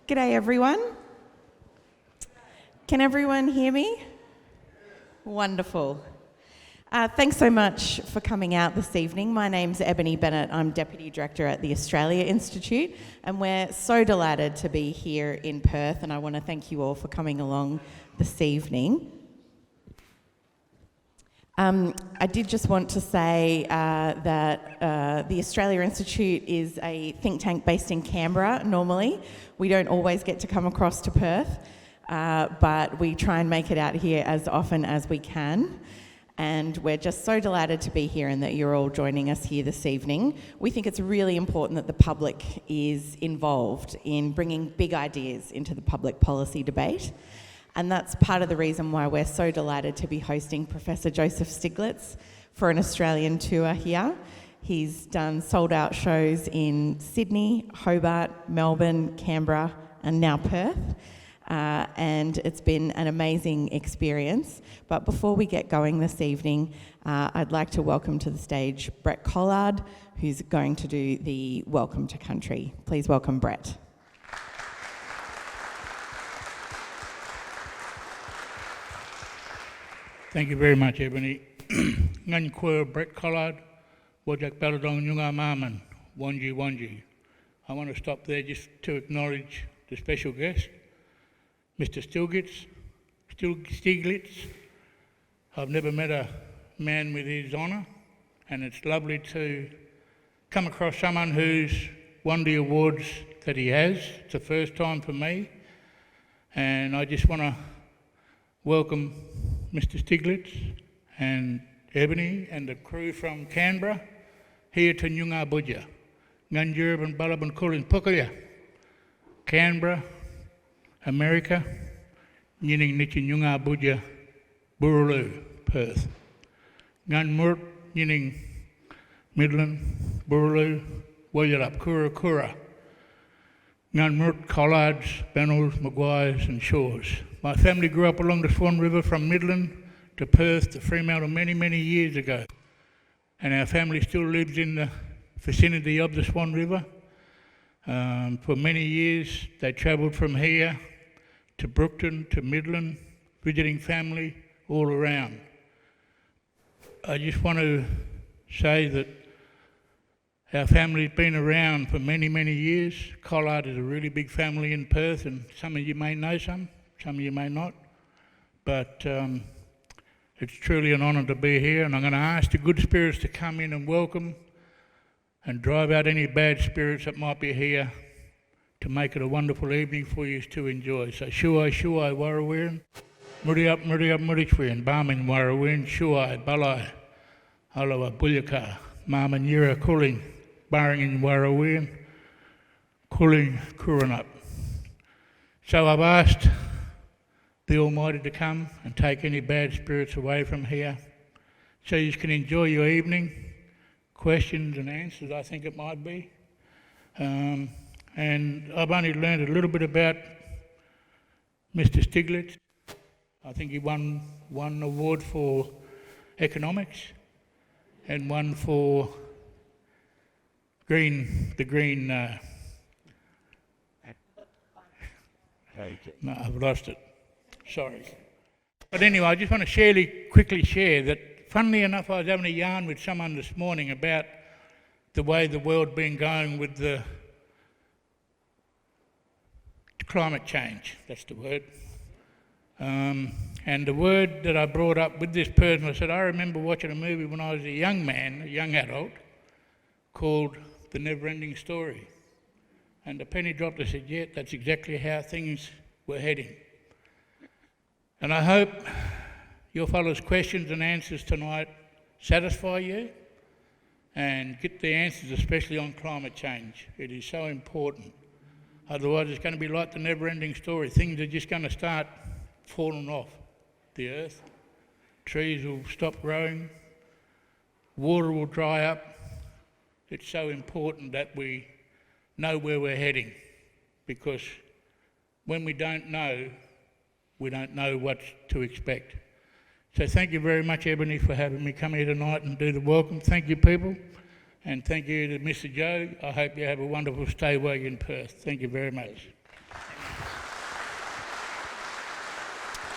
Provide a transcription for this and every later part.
G'day everyone. Can everyone hear me? Wonderful. Thanks so much for coming out this evening. My name's Ebony Bennett. I'm Deputy Director at the Australia Institute, and we're so delighted to be here in Perth, and I want to thank you all for coming along this evening. I did just want to say that the Australia Institute is a think tank based in Canberra normally. We don't always get to come across to Perth, but we try and make it out here as often as we can. And we're just so delighted to be here and that you're all joining us here this evening. We think it's really important that the public is involved in bringing big ideas into the public policy debate. And that's part of the reason why we're so delighted to be hosting Professor Joseph Stiglitz for an Australian tour here. He's done sold-out shows in Sydney, Hobart, Melbourne, Canberra, and now Perth. And it's been an amazing experience. But before we get going this evening, I'd like to welcome to the stage Brett Collard, who's going to do the Welcome to Country. Please welcome Brett. Thank you very much, Ebony. Ngan Kwur Brett Collard, Wajak Baladong Nyunga Maman, Wanji. I want to stop there just to acknowledge the special guest, Mr. Stiglitz. I've never met a man with his honour, and it's lovely to come across someone who's won the awards that he has. It's the first time for me, and I just want to welcome Mr. Stiglitz and Ebony and the crew from Canberra here to Nyunga Budja, Nganjurb and Balaban Kulin Pukalya, Canberra, America, Yining Nichi Nyunga Budja, Burraloo, Perth. Nganmurt, Yining Midland, Burraloo, Walyarap, Kura. Nganmurt, Collards, Bennells, Maguires and Shores. My family grew up along the Swan River from Midland to Perth to Fremantle many years ago. And our family still lives in the vicinity of the Swan River. For many years they travelled from here to Brookton, to Midland, visiting family all around. I just want to say that our family's been around for many years. Collard is a really big family in Perth, and some of you may know some of you may not. But it's truly an honour to be here, and I'm going to ask the good spirits to come in and welcome and drive out any bad spirits that might be here to make it a wonderful evening for you to enjoy. So Shuai Warrawin, Muriup Murichwin, Barmin Warrawin, Shuai, Balai, Aloha Bulyaka, Marmanira Kuling, Barringin Warrawin, Kuling Kuranup. So I've asked the Almighty to come and take any bad spirits away from here so you can enjoy your evening, questions and answers I think it might be. And I've only learned a little bit about Mr. Stiglitz. I think he won one award for economics and one for the green. No, I've lost it. Sorry. But anyway, I just want to quickly share that, funnily enough, I was having a yarn with someone this morning about the way the world's been going with the climate change, that's the word. And the word that I brought up with this person, I said, I remember watching a movie when I was a young adult, called The Never-Ending Story. And the penny dropped. I said, yeah, that's exactly how things were heading. And I hope your fellows' questions and answers tonight satisfy you and get the answers, especially on climate change. It is so important. Otherwise, it's going to be like the never-ending story. Things are just going to start falling off the earth. Trees will stop growing. Water will dry up. It's so important that we know where we're heading, because when we don't know what to expect. So thank you very much, Ebony, for having me come here tonight and do the welcome. Thank you, people. And thank you to Mr. Joe. I hope you have a wonderful stay while you're in Perth. Thank you very much.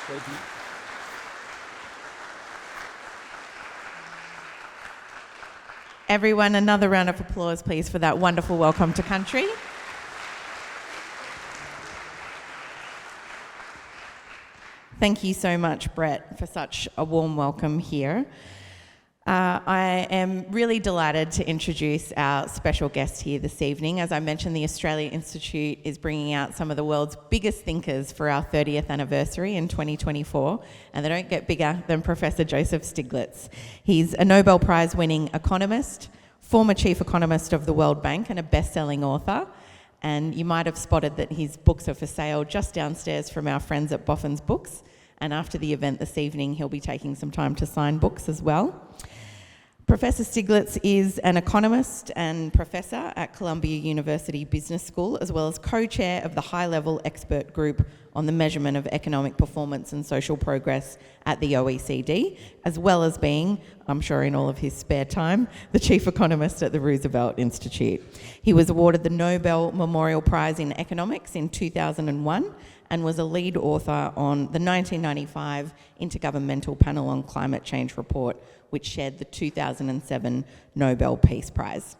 Thank you. Everyone, another round of applause, please, for that wonderful welcome to country. Thank you so much, Brett, for such a warm welcome here. I am really delighted to introduce our special guest here this evening. As I mentioned, the Australia Institute is bringing out some of the world's biggest thinkers for our 30th anniversary in 2024, and they don't get bigger than Professor Joseph Stiglitz. He's a Nobel Prize-winning economist, former Chief Economist of the World Bank, and a best-selling author. And you might have spotted that his books are for sale just downstairs from our friends at Boffin's Books. And after the event this evening, he'll be taking some time to sign books as well. Professor Stiglitz is an economist and professor at Columbia University Business School, as well as co-chair of the high-level expert group on the measurement of economic performance and social progress at the OECD, as well as being, I'm sure in all of his spare time, the chief economist at the Roosevelt Institute. He was awarded the Nobel Memorial Prize in Economics in 2001 and was a lead author on the 1995 Intergovernmental Panel on Climate Change report, which shared the 2007 Nobel Peace Prize.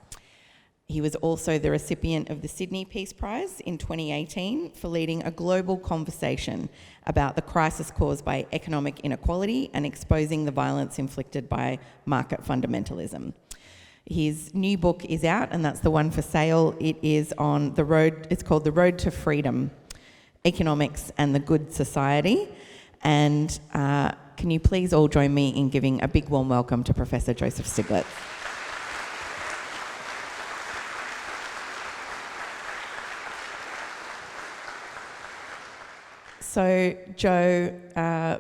He was also the recipient of the Sydney Peace Prize in 2018 for leading a global conversation about the crisis caused by economic inequality and exposing the violence inflicted by market fundamentalism. His new book is out, and that's the one for sale. It is on the road, it's called The Road to Freedom, Economics and the Good Society. And can you please all join me in giving a big warm welcome to Professor Joseph Stiglitz. So, Joe,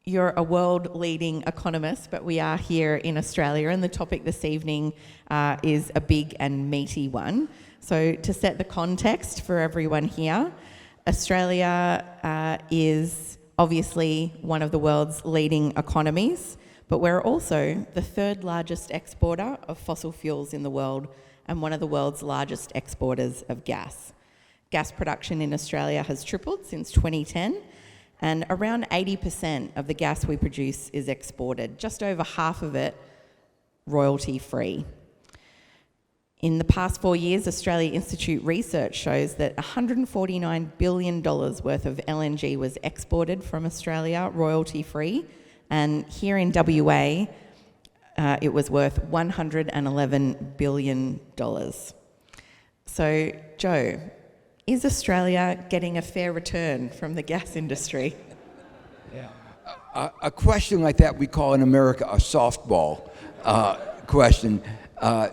you're a world-leading economist, but we are here in Australia, and the topic this evening is a big and meaty one. So, to set the context for everyone here, Australia is obviously one of the world's leading economies, but we're also the third largest exporter of fossil fuels in the world and one of the world's largest exporters of gas. Gas production in Australia has tripled since 2010, and around 80% of the gas we produce is exported, just over half of it royalty-free. In the past 4 years, Australia Institute research shows that $149 billion worth of LNG was exported from Australia royalty-free, and here in WA, it was worth $111 billion. So, Joe, is Australia getting a fair return from the gas industry? Yeah. A question like that we call in America a softball question.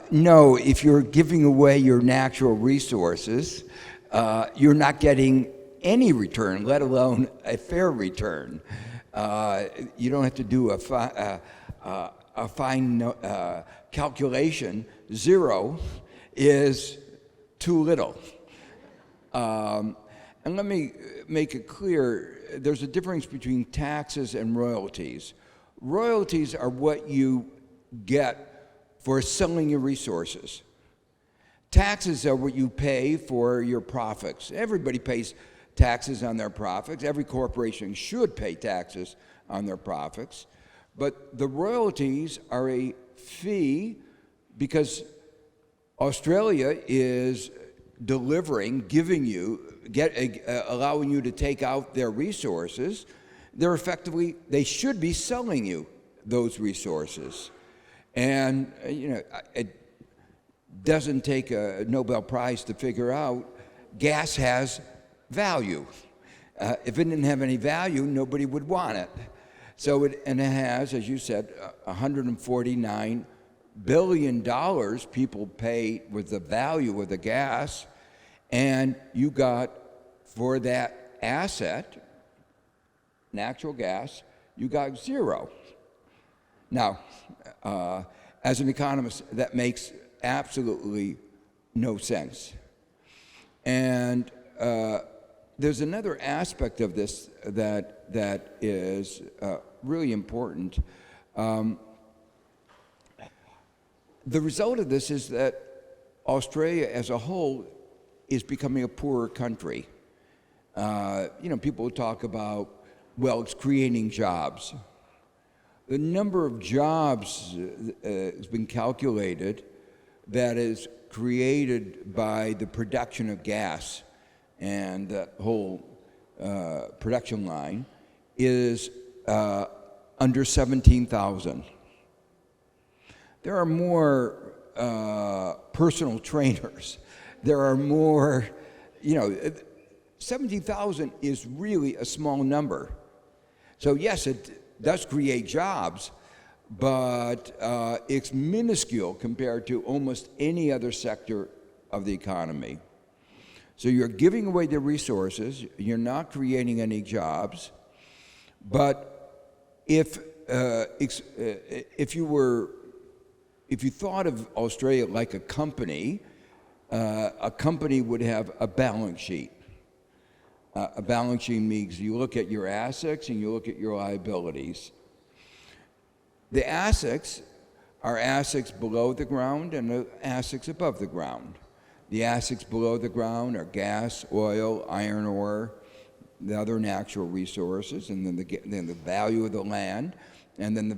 No, if you're giving away your natural resources, you're not getting any return, let alone a fair return. You don't have to do a fine calculation. Zero is too little. And let me make it clear, there's a difference between taxes and royalties. Royalties are what you get for selling your resources. Taxes are what you pay for your profits. Everybody pays taxes on their profits. Every corporation should pay taxes on their profits. But the royalties are a fee because Australia is delivering, giving you, allowing you to take out their resources. They should be selling you those resources. And, it doesn't take a Nobel Prize to figure out gas has value. If it didn't have any value, nobody would want it. So it has, as you said, $149 billion people pay with the value of the gas, and you got, for that asset, natural gas, you got zero. Now, as an economist, that makes absolutely no sense. And there's another aspect of this that is really important. The result of this is that Australia as a whole is becoming a poorer country. People talk about well, it's creating jobs. The number of jobs has been calculated that is created by the production of gas and the whole production line is under 17,000. There are more personal trainers. There are more, 17,000 is really a small number. So yes, it does create jobs, but it's minuscule compared to almost any other sector of the economy. So you're giving away the resources, you're not creating any jobs, but if you thought of Australia like a company would have a balance sheet. A balance sheet means you look at your assets and you look at your liabilities. The assets are assets below the ground and the assets above the ground. The assets below the ground are gas, oil, iron ore, the other natural resources, and then the value of the land. And then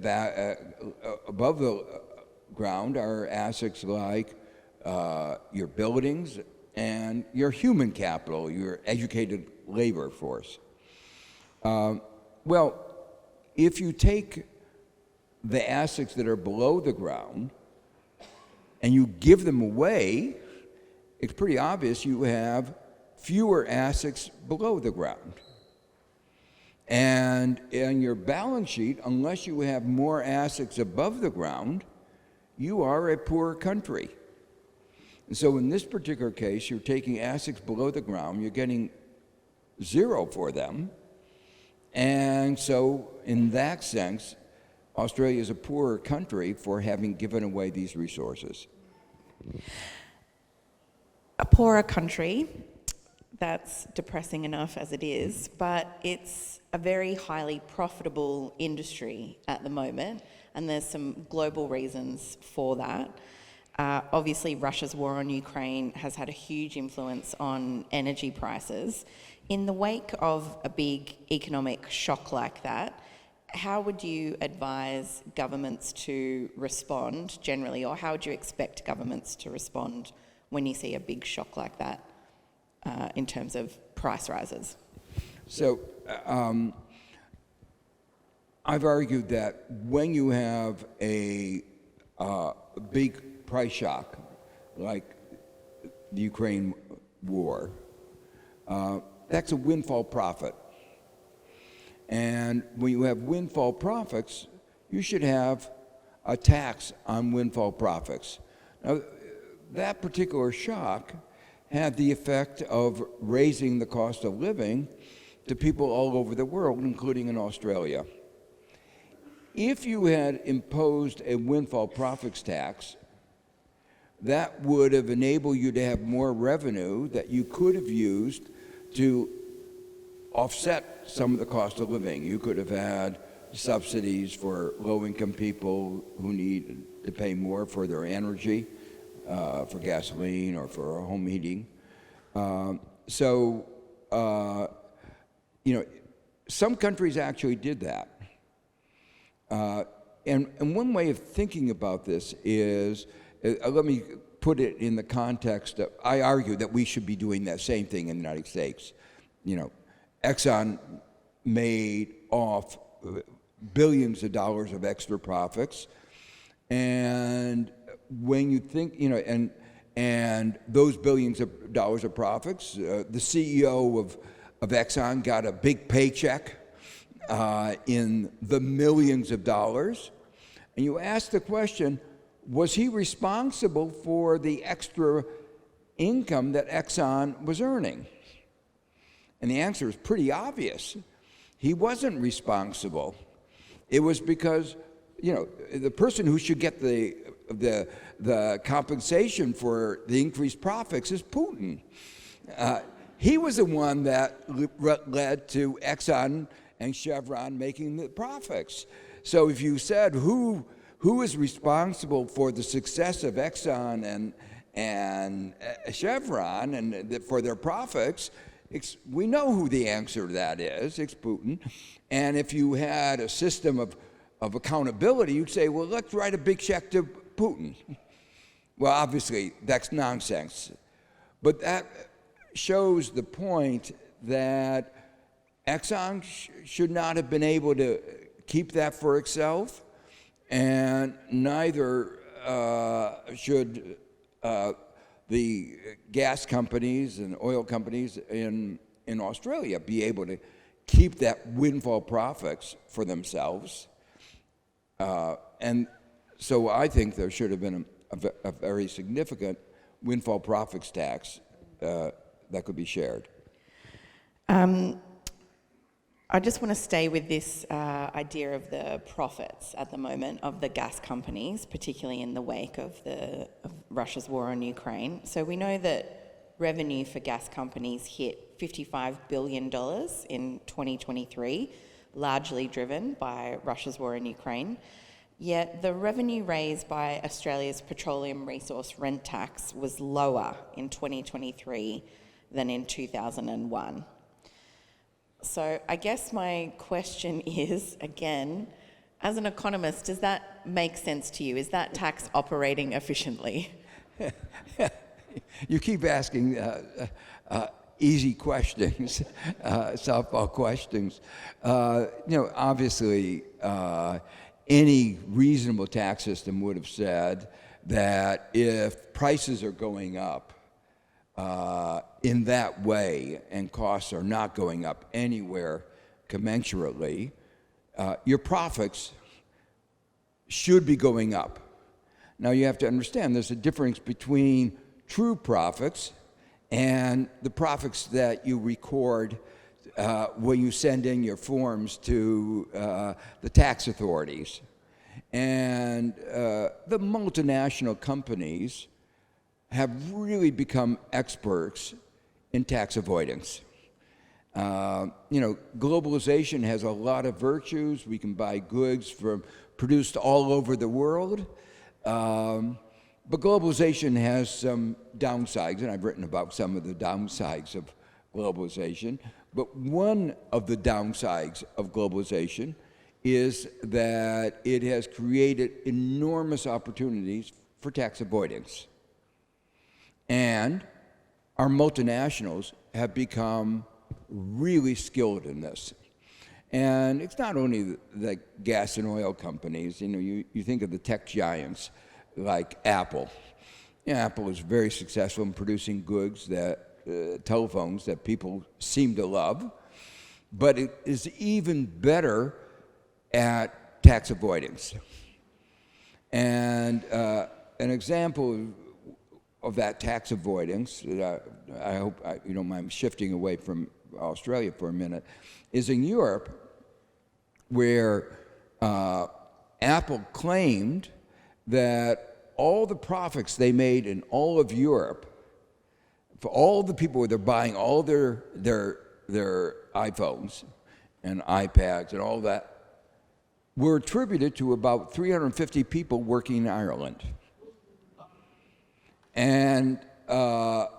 above the ground are assets like your buildings and your human capital, your educated labor force. Well, if you take the assets that are below the ground and you give them away, it's pretty obvious you have fewer assets below the ground. And in your balance sheet, unless you have more assets above the ground, you are a poor country. And so in this particular case, you're taking assets below the ground, you're getting zero for them. And so in that sense, Australia is a poorer country for having given away these resources. A poorer country, that's depressing enough as it is, but it's a very highly profitable industry at the moment, and there's some global reasons for that. Obviously, Russia's war on Ukraine has had a huge influence on energy prices. In the wake of a big economic shock like that, how would you advise governments to respond generally, or how would you expect governments to respond when you see a big shock like that in terms of price rises? So I've argued that when you have a big price shock, like the Ukraine war, that's a windfall profit. And when you have windfall profits, you should have a tax on windfall profits. Now, that particular shock had the effect of raising the cost of living to people all over the world, including in Australia. If you had imposed a windfall profits tax, that would have enabled you to have more revenue that you could have used to offset some of the cost of living. You could have had subsidies for low-income people who need to pay more for their energy, for gasoline or for home heating. Some countries actually did that. And one way of thinking about this is, let me put it in the context of, I argue that we should be doing that same thing in the United States. Exxon made off billions of dollars of extra profits, and when you think, and those billions of dollars of profits, the CEO of Exxon got a big paycheck in the millions of dollars, and you ask the question, was he responsible for the extra income that Exxon was earning? And the answer is pretty obvious. He wasn't responsible. It was because, the person who should get the compensation for the increased profits is Putin. He was the one that led to Exxon and Chevron making the profits. So if you said who is responsible for the success of Exxon and Chevron and for their profits, We know who the answer to that is. It's Putin. And if you had a system of accountability, you'd say, well, let's write a big check to Putin. Well, obviously, that's nonsense. But that shows the point that Exxon should not have been able to keep that for itself, and neither should the gas companies and oil companies in Australia be able to keep that windfall profits for themselves. And so I think there should have been a very significant windfall profits tax that could be shared. I just want to stay with this idea of the profits at the moment of the gas companies, particularly in the wake of Russia's war on Ukraine. So we know that revenue for gas companies hit $55 billion in 2023, largely driven by Russia's war in Ukraine. Yet the revenue raised by Australia's petroleum resource rent tax was lower in 2023 than in 2001. So I guess my question is, again, as an economist, does that make sense to you? Is that tax operating efficiently? You keep asking easy questions, softball questions. Obviously, any reasonable tax system would have said that if prices are going up in that way and costs are not going up anywhere commensurately, your profits should be going up. Now you have to understand there's a difference between true profits and the profits that you record when you send in your forms to the tax authorities. And the multinational companies have really become experts in tax avoidance. Globalization has a lot of virtues. We can buy goods produced all over the world. But globalization has some downsides, and I've written about some of the downsides of globalization. But one of the downsides of globalization is that it has created enormous opportunities for tax avoidance. And our multinationals have become really skilled in this. And it's not only the gas and oil companies. You think of the tech giants like Apple. Apple is very successful in producing goods telephones that people seem to love, but it is even better at tax avoidance. And an example of that tax avoidance, I hope you don't mind shifting away from Australia for a minute, is in Europe, where Apple claimed that all the profits they made in all of Europe, for all the people that are buying all their iPhones and iPads and all that, were attributed to about 350 people working in Ireland. And the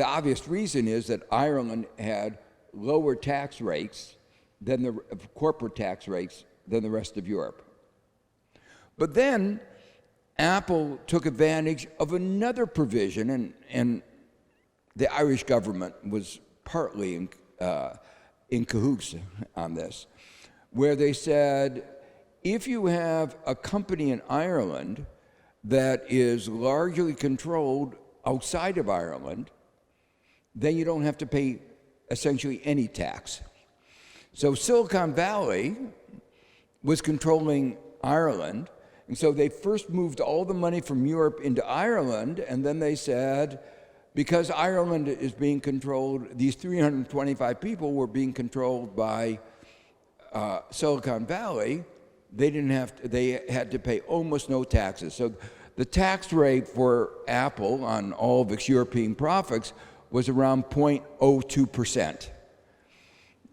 obvious reason is that Ireland had lower tax rates than the corporate tax rates than the rest of Europe. But then Apple took advantage of another provision, and the Irish government was partly in cahoots on this, where they said, if you have a company in Ireland that is largely controlled outside of Ireland, then you don't have to pay essentially any tax. So Silicon Valley was controlling Ireland, and so they first moved all the money from Europe into Ireland, and then they said, because Ireland is being controlled, these 325 people were being controlled by Silicon Valley, they had to pay almost no taxes. So the tax rate for Apple on all of its European profits was around 0.02%.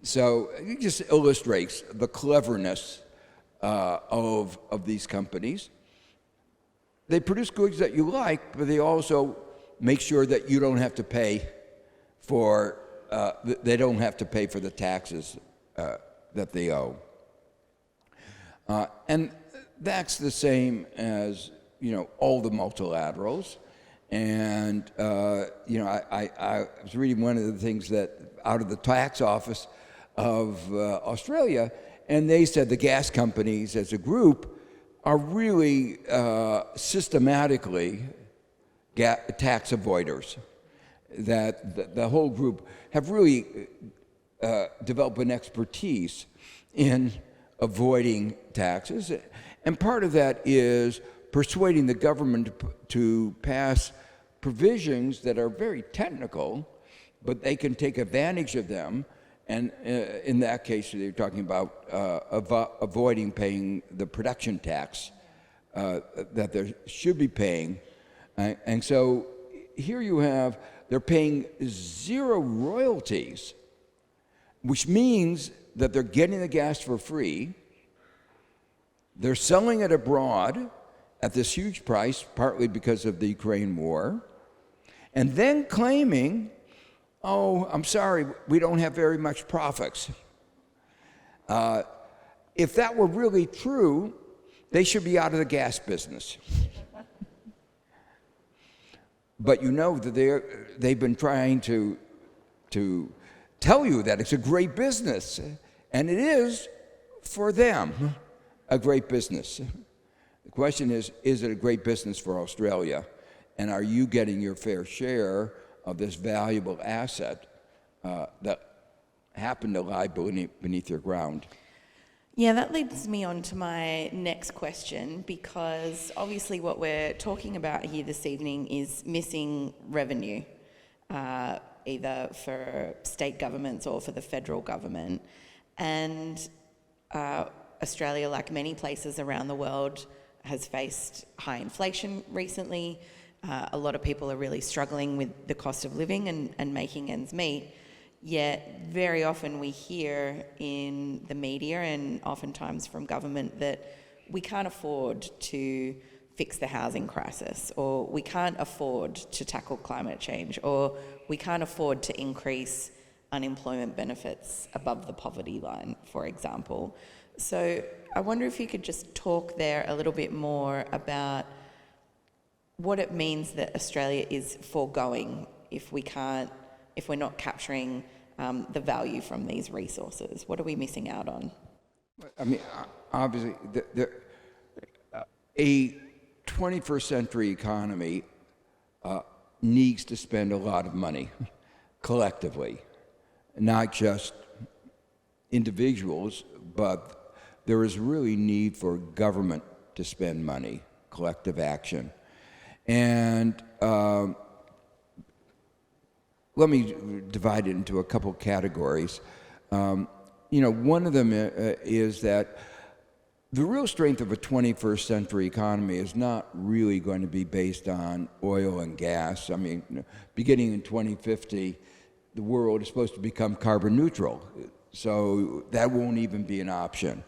So it just illustrates the cleverness of these companies. They produce goods that you like, but they also make sure that you don't have to pay for, they don't have to pay for the taxes that they owe. And that's the same as, all the multilaterals. And, I was reading one of the things that out of the tax office of Australia, and they said the gas companies as a group are really systematically tax avoiders. That the whole group have really developed an expertise in avoiding taxes. And part of that is persuading the government to pass provisions that are very technical, but they can take advantage of them. And in that case, they're talking about avoiding paying the production tax that they should be paying. And so here you have, they're paying 0 royalties, which means that they're getting the gas for free. They're selling it abroad at this huge price, partly because of the Ukraine war, and then claiming, oh, I'm sorry, we don't have very much profits. If that were really true, they should be out of the gas business. But that they've been trying to tell you that it's a great business, and it is for them a great business. The question is it a great business for Australia? And are you getting your fair share of this valuable asset that happened to lie beneath your ground? Yeah, that leads me on to my next question, because obviously what we're talking about here this evening is missing revenue, either for state governments or for the federal government. And Australia, like many places around the world, has faced high inflation recently. A lot of people are really struggling with the cost of living and making ends meet. Yet very often we hear in the media and oftentimes from government that we can't afford to fix the housing crisis, or we can't afford to tackle climate change, or we can't afford to increase unemployment benefits above the poverty line, for example. So I wonder if you could just talk there a little bit more about what it means that Australia is foregoing if we're not capturing the value from these resources. What are we missing out on? I mean, obviously, a 21st century economy needs to spend a lot of money collectively, not just individuals, but there is really need for government to spend money, collective action. And let me divide it into a couple categories. One of them is that the real strength of a 21st century economy is not really going to be based on oil and gas. I mean, beginning in 2050, the world is supposed to become carbon neutral, so that won't even be an option.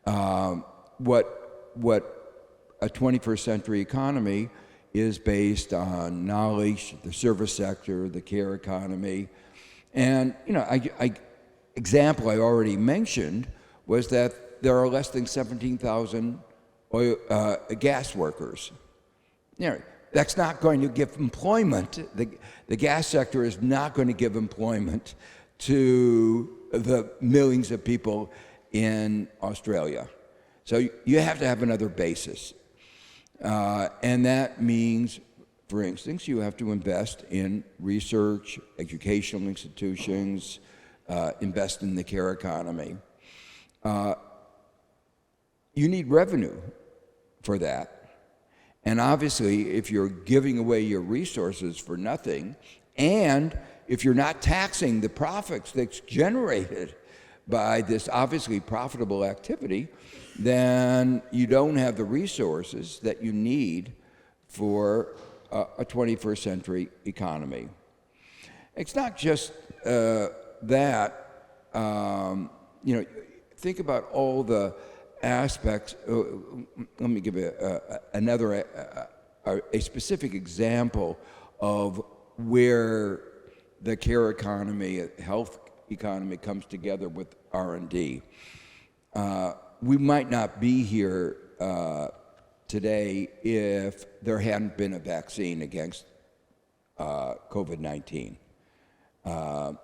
What a 21st century economy is based on knowledge, the service sector, the care economy. And, example I already mentioned was that there are less than 17,000 gas workers. That's not going to give employment. The gas sector is not going to give employment to the millions of people in Australia. So you have to have another basis. And that means, for instance, you have to invest in research, educational institutions, invest in the care economy. You need revenue for that. And obviously, if you're giving away your resources for nothing, and if you're not taxing the profits that's generated by this obviously profitable activity, then you don't have the resources that you need for a 21st century economy. It's not just that. Think about all the aspects. Let me give a specific example of where the care economy, health economy comes together with R&D. We might not be here today if there hadn't been a vaccine against COVID-19.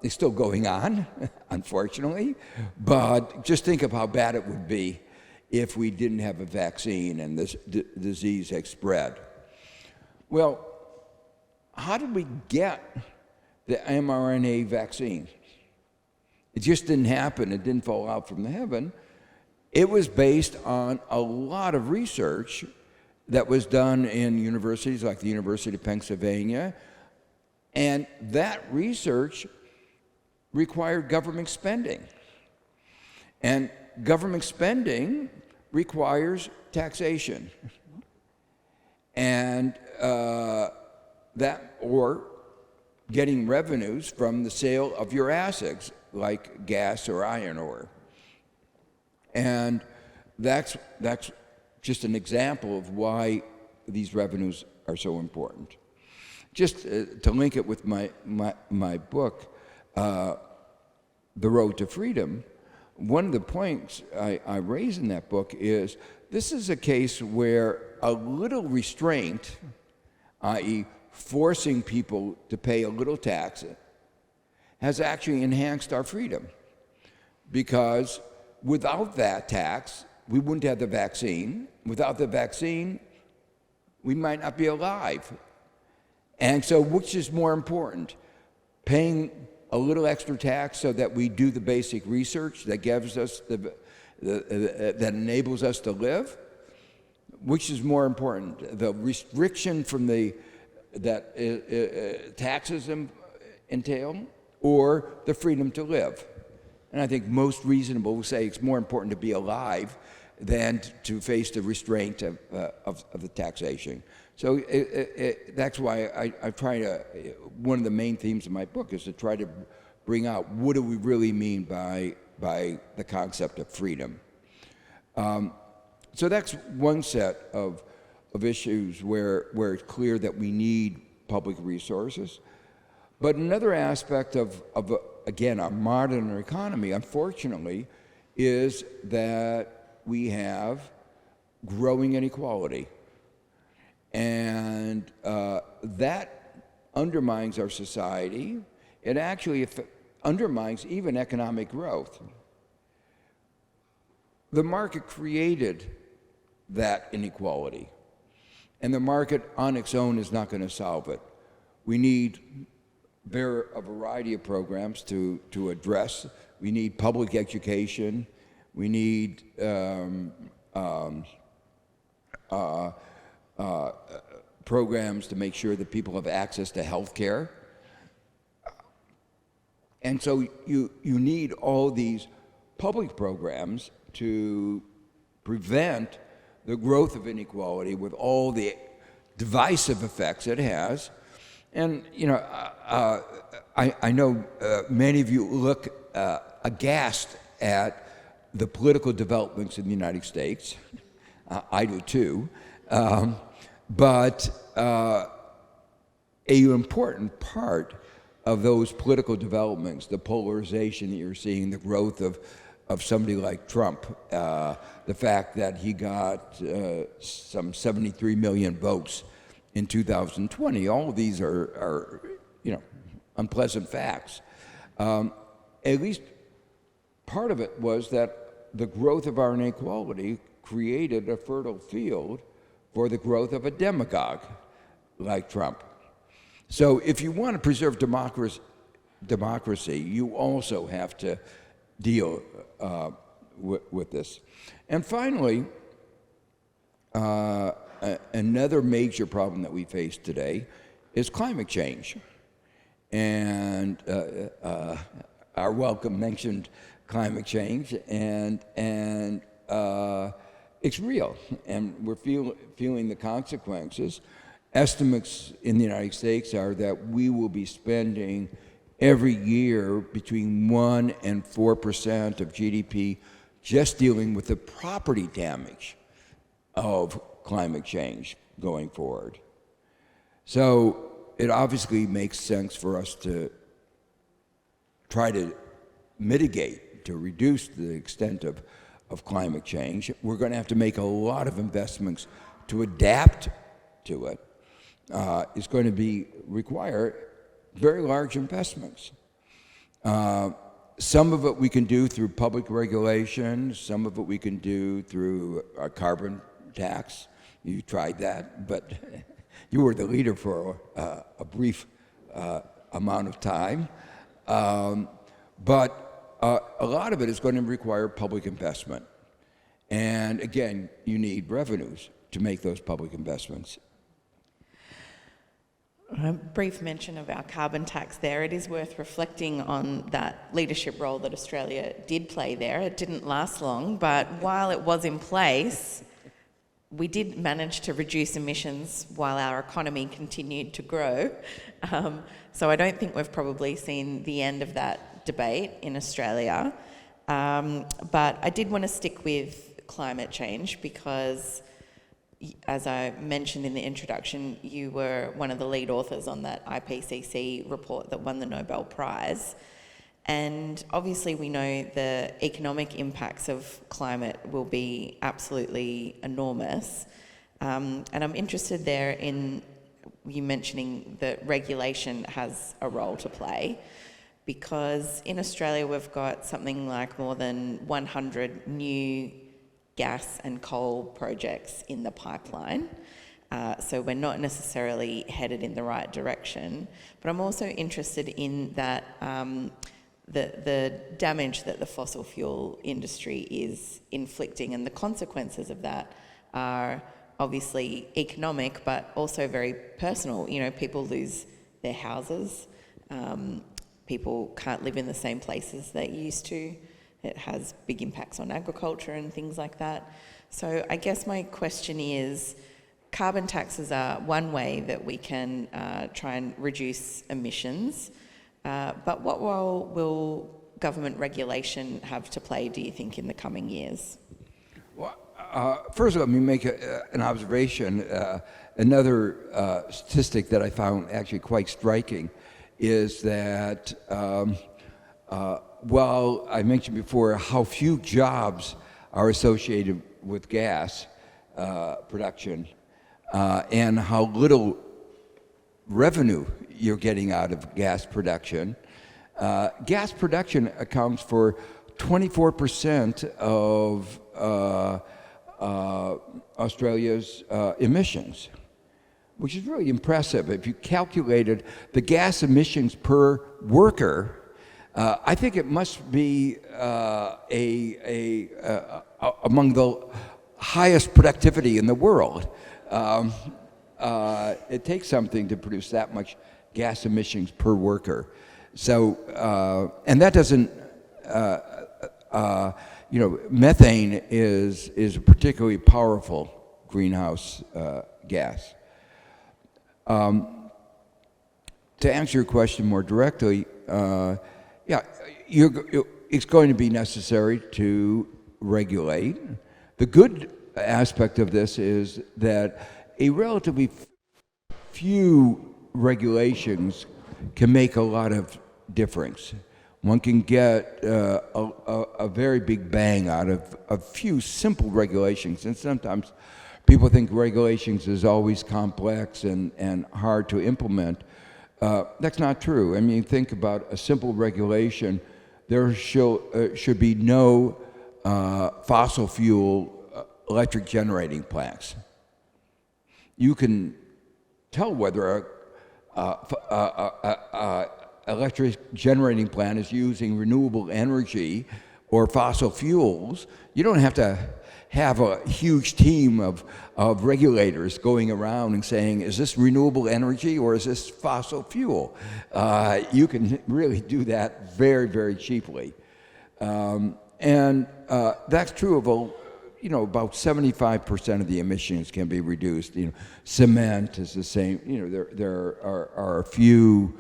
It's still going on, unfortunately, but just think of how bad it would be if we didn't have a vaccine and this disease had spread. Well, how did we get the mRNA vaccine? It just didn't happen. It didn't fall out from the heaven. It was based on a lot of research that was done in universities like the University of Pennsylvania, and that research required government spending. And government spending requires taxation. And that, or getting revenues from the sale of your assets, like gas or iron ore. And that's just an example of why these revenues are so important. Just to link it with my book, The Road to Freedom, one of the points I raise in that book is this is a case where a little restraint, i.e. forcing people to pay a little tax, has actually enhanced our freedom. Because without that tax, we wouldn't have the vaccine. Without the vaccine, we might not be alive. And so which is more important? Paying a little extra tax so that we do the basic research that gives us that enables us to live? Which is more important? The restriction from that taxes entail, or the freedom to live? And I think most reasonable will say it's more important to be alive than to face the restraint of the taxation. So that's why I try to, one of the main themes of my book is to try to bring out what do we really mean by the concept of freedom. So that's one set of issues where it's clear that we need public resources. But another aspect of again, our modern economy, unfortunately, is that we have growing inequality. And that undermines our society. It actually undermines even economic growth. The market created that inequality, and the market on its own is not going to solve it. We need a variety of programs to address. We need public education. We need programs to make sure that people have access to health care. And so you need all these public programs to prevent the growth of inequality with all the divisive effects it has. And, you know, I know many of you look aghast at the political developments in the United States. I do too. But an important part of those political developments, the polarization that you're seeing, the growth of somebody like Trump, the fact that he got some 73 million votes in 2020, all of these are you know, unpleasant facts. At least part of it was that the growth of our inequality created a fertile field for the growth of a demagogue like Trump. So if you want to preserve democracy, you also have to deal with this. And finally, another major problem that we face today is climate change. And our welcome mentioned climate change, and it's real, and we're feeling the consequences. Estimates in the United States are that we will be spending every year between 1% and 4% of GDP just dealing with the property damage of climate change going forward. So it obviously makes sense for us to try to mitigate, to reduce the extent of climate change, we're going to have to make a lot of investments to adapt to it. It's going to require very large investments. Some of it we can do through public regulation, some of it we can do through a carbon tax. You tried that, but you were the leader for a brief amount of time. But a lot of it is going to require public investment. And again, you need revenues to make those public investments. A brief mention of our carbon tax there. It is worth reflecting on that leadership role that Australia did play there. It didn't last long, but while it was in place, we did manage to reduce emissions while our economy continued to grow. So I don't think we've probably seen the end of that debate in Australia. But I did want to stick with climate change because, as I mentioned in the introduction, you were one of the lead authors on that IPCC report that won the Nobel Prize. And obviously we know the economic impacts of climate will be absolutely enormous. And I'm interested there in you mentioning that regulation has a role to play, because in Australia we've got something like more than 100 new gas and coal projects in the pipeline. So we're not necessarily headed in the right direction. But I'm also interested in that the damage that the fossil fuel industry is inflicting, and the consequences of that are obviously economic, but also very personal. You know, people lose their houses. People can't live in the same places they used to. It has big impacts on agriculture and things like that. So I guess my question is, carbon taxes are one way that we can try and reduce emissions, but what role will government regulation have to play, do you think, in the coming years? Well, first let me make an observation. Another statistic that I found actually quite striking is that while I mentioned before how few jobs are associated with gas production and how little revenue you're getting out of gas production accounts for 24% of Australia's emissions, which is really impressive. If you calculated the gas emissions per worker, I think it must be among the highest productivity in the world. It takes something to produce that much gas emissions per worker. So, and that doesn't, methane is a particularly powerful greenhouse gas. To answer your question more directly, it's going to be necessary to regulate. The good aspect of this is that a relatively few regulations can make a lot of difference. One can get a very big bang out of a few simple regulations, and sometimes people think regulations is always complex and hard to implement. That's not true. I mean, think about a simple regulation. There should be no fossil fuel electric generating plants. You can tell whether a electric generating plant is using renewable energy or fossil fuels. You don't have to have a huge team of regulators going around and saying, is this renewable energy or is this fossil fuel? You can really do that very, very cheaply. And that's true of about 75% of the emissions can be reduced. Cement is the same. There are a few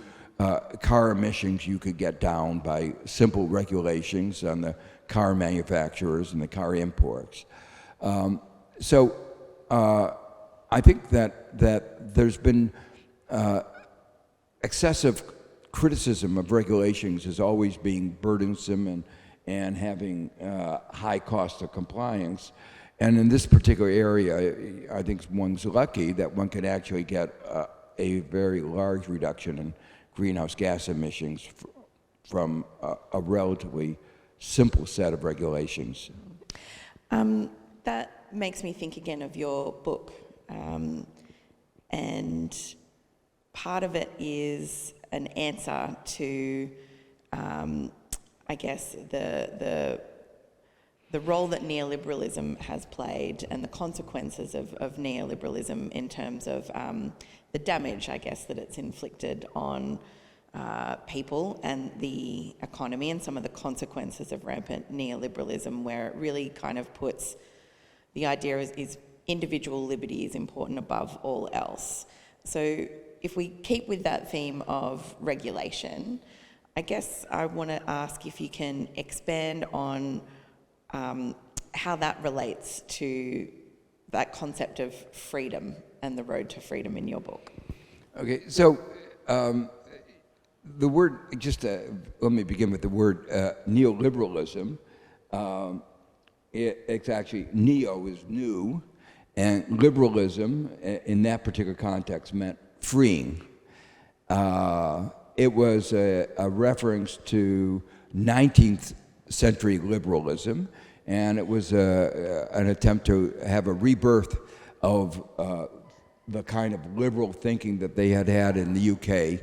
car emissions you could get down by simple regulations on the car manufacturers and the car imports. So I think that there's been excessive criticism of regulations as always being burdensome and having high cost of compliance. And in this particular area, I think one's lucky that one can actually get a very large reduction in greenhouse gas emissions from a relatively simple set of regulations. That makes me think again of your book. And part of it is an answer to, I guess, the role that neoliberalism has played and the consequences of neoliberalism in terms of the damage, I guess, that it's inflicted on people and the economy, and some of the consequences of rampant neoliberalism, where it really kind of puts the idea is individual liberty is important above all else. So if we keep with that theme of regulation, I guess I want to ask if you can expand on how that relates to that concept of freedom and the road to freedom in your book. Okay, so the word, let me begin with the word neoliberalism. It's actually, neo is new, and liberalism in that particular context meant freeing. It was a reference to 19th century liberalism, and it was an attempt to have a rebirth of the kind of liberal thinking that they had in the UK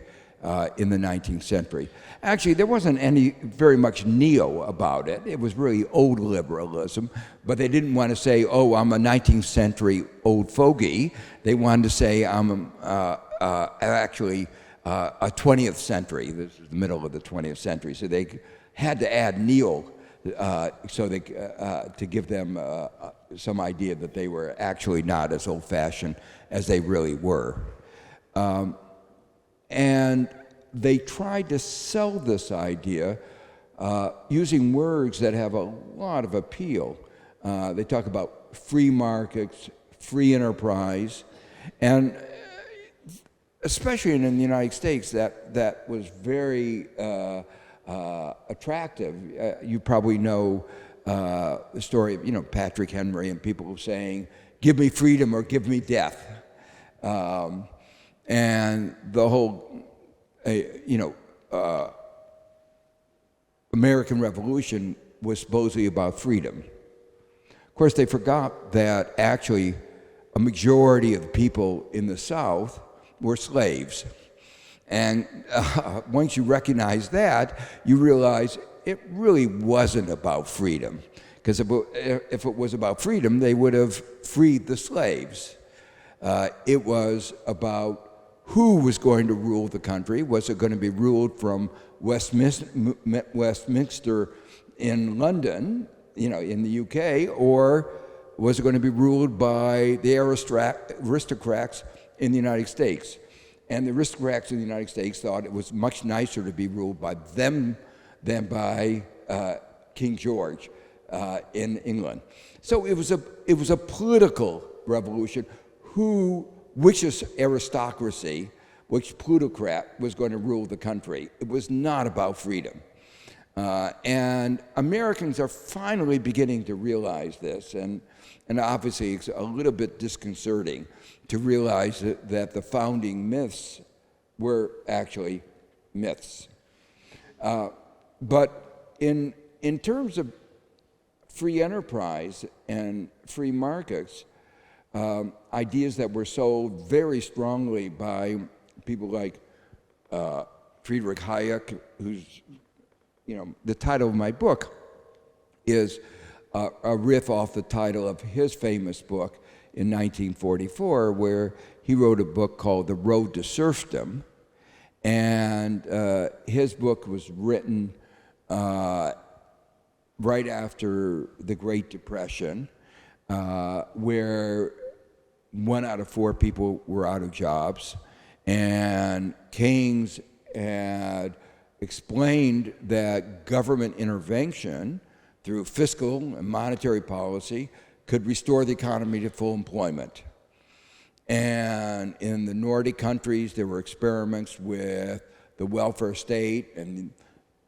in the 19th century. Actually, there wasn't very much neo about it. It was really old liberalism, but they didn't want to say, oh, I'm a 19th century old fogey. They wanted to say I'm actually a 20th century. This is the middle of the 20th century. So they had to add neo so they, to give them some idea that they were actually not as old-fashioned as they really were. And they tried to sell this idea using words that have a lot of appeal. They talk about free markets, free enterprise, and especially in the United States, that was very attractive. You probably know the story of, Patrick Henry and people saying, give me freedom or give me death. And the whole, American Revolution was supposedly about freedom. Of course, they forgot that actually a majority of the people in the South were slaves. And once you recognize that, you realize it really wasn't about freedom. Because if it was about freedom, they would have freed the slaves. It was about who was going to rule the country. Was it going to be ruled from Westminster in London, in the UK, or was it going to be ruled by the aristocrats in the United States? And the aristocrats in the United States thought it was much nicer to be ruled by them than by King George in England. So it was a political revolution. Which aristocracy, which plutocrat was going to rule the country? It was not about freedom. And Americans are finally beginning to realize this, and obviously it's a little bit disconcerting to realize that the founding myths were actually myths. But in terms of free enterprise and free markets, ideas that were sold very strongly by people like Friedrich Hayek, who's, the title of my book is a riff off the title of his famous book in 1944, where he wrote a book called The Road to Serfdom. And his book was written right after the Great Depression, where 1 out of 4 people were out of jobs, and Keynes had explained that government intervention through fiscal and monetary policy could restore the economy to full employment. And in the Nordic countries, there were experiments with the welfare state, and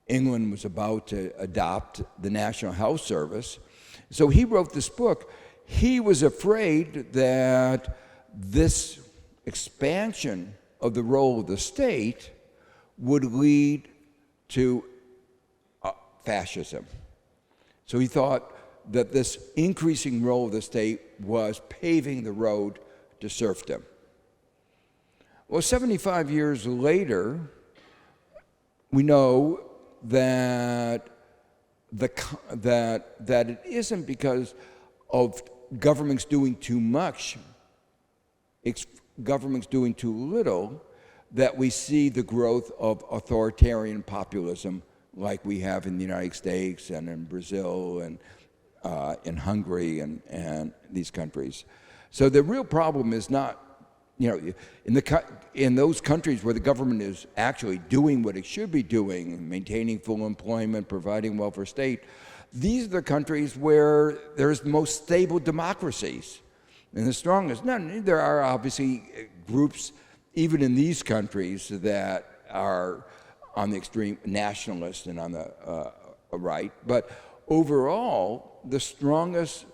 England was about to adopt the National Health Service. So he wrote this book. He was afraid that this expansion of the role of the state would lead to fascism. So he thought that this increasing role of the state was paving the road to serfdom. Well, 75 years later, we know that that it isn't because of governments doing too much, it's governments doing too little, that we see the growth of authoritarian populism like we have in the United States and in Brazil and in Hungary and these countries. So the real problem is not, in those countries where the government is actually doing what it should be doing, maintaining full employment, providing welfare state, these are the countries where there's the most stable democracies and the strongest. Now, there are obviously groups, even in these countries, that are on the extreme nationalist and on the right, but overall, the strongest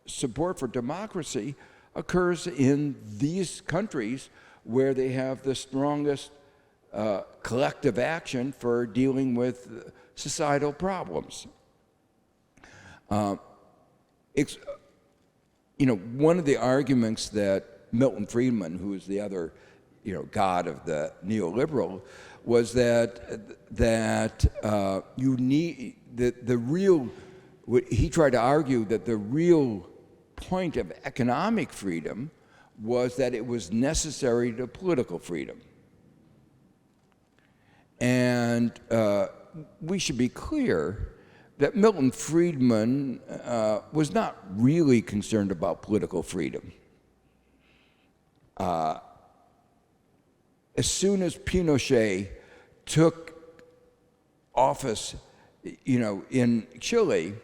support for democracy occurs in these countries where they have the strongest collective action for dealing with societal problems. One of the arguments that Milton Friedman, who is the other, god of the neoliberal, was that you need the real. He tried to argue that the real point of economic freedom was that it was necessary to political freedom. And we should be clear that Milton Friedman was not really concerned about political freedom. As soon as Pinochet took office, in Chile,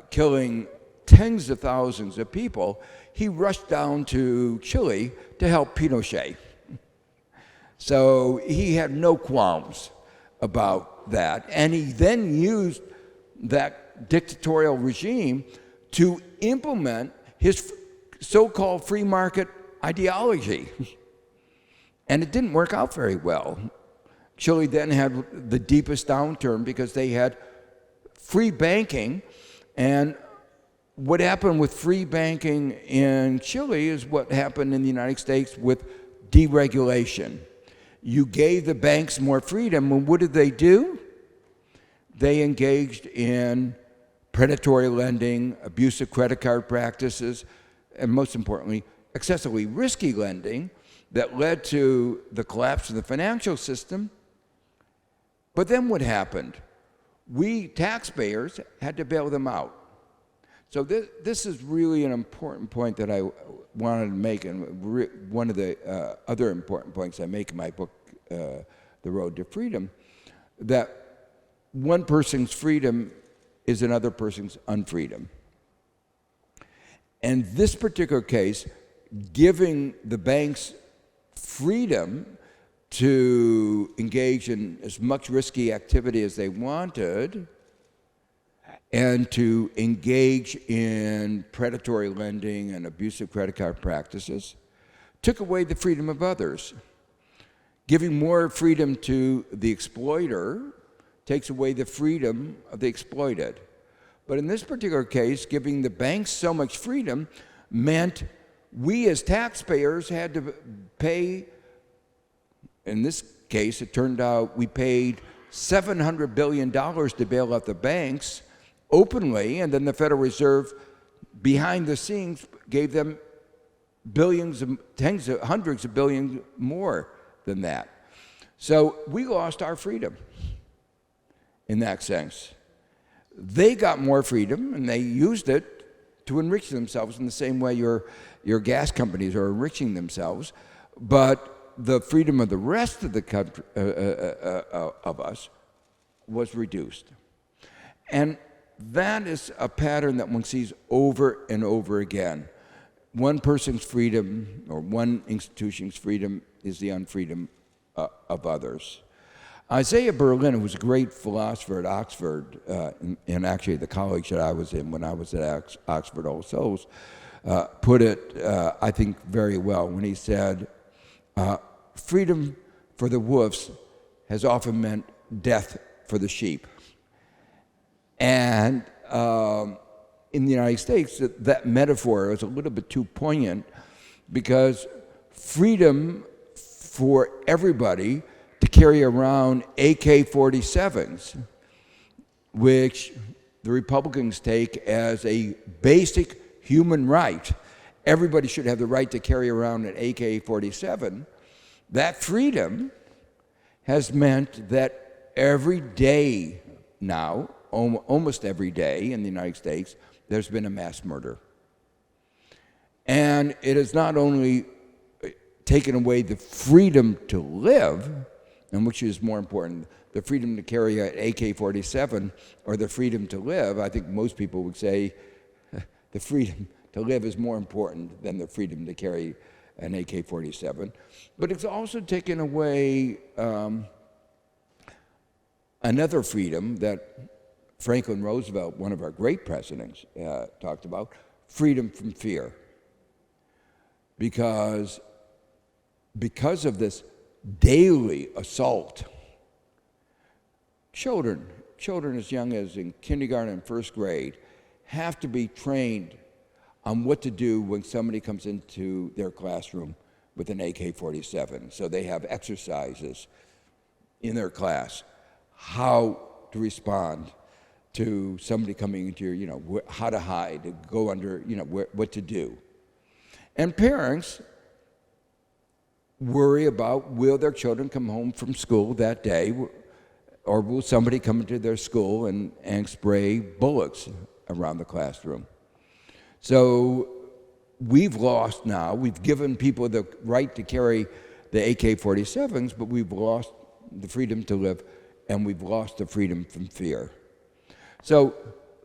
killing tens of thousands of people, he rushed down to Chile to help Pinochet. So he had no qualms about that. And he then used that dictatorial regime to implement his so-called free market ideology. And it didn't work out very well. Chile then had the deepest downturn because they had free banking, and what happened with free banking in Chile is what happened in the United States with deregulation. You gave the banks more freedom, and what did they do? They engaged in predatory lending, abusive credit card practices, and most importantly, excessively risky lending that led to the collapse of the financial system. But then what happened? We taxpayers had to bail them out. So this is really an important point that I wanted to make, and one of the other important points I make in my book, The Road to Freedom, that one person's freedom is another person's unfreedom. And this particular case, giving the banks freedom to engage in as much risky activity as they wanted and to engage in predatory lending and abusive credit card practices, took away the freedom of others. Giving more freedom to the exploiter takes away the freedom of the exploited. But in this particular case, giving the banks so much freedom meant we as taxpayers had to pay. In this case, it turned out we paid $700 billion to bail out the banks openly, and then the Federal Reserve, behind the scenes, gave them billions, hundreds of billions more than that. So we lost our freedom in that sense. They got more freedom, and they used it to enrich themselves in the same way your gas companies are enriching themselves, but the freedom of the rest of the country, of us, was reduced. And that is a pattern that one sees over and over again. One person's freedom or one institution's freedom is the unfreedom of others. Isaiah Berlin, who was a great philosopher at Oxford, and actually the college that I was in when I was at Oxford All Souls, put it, I think, very well when he said, freedom for the wolves has often meant death for the sheep. And in the United States, that metaphor is a little bit too poignant because freedom for everybody to carry around AK-47s, which the Republicans take as a basic human right. Everybody should have the right to carry around an AK-47. That freedom has meant that every day now, almost every day in the United States, there's been a mass murder. And it has not only taken away the freedom to live, and which is more important, the freedom to carry an AK-47 or the freedom to live. I think most people would say the freedom to live is more important than the freedom to carry an AK-47. But it's also taken away another freedom that Franklin Roosevelt, one of our great presidents, talked about, freedom from fear. Because of this daily assault, children as young as in kindergarten and first grade have to be trained on what to do when somebody comes into their classroom with an AK-47. So they have exercises in their class, how to respond to somebody coming into your, how to hide, go under, what to do. And parents worry about, will their children come home from school that day, or will somebody come into their school and spray bullets around the classroom? So we've lost now, we've given people the right to carry the AK-47s, but we've lost the freedom to live, and we've lost the freedom from fear. So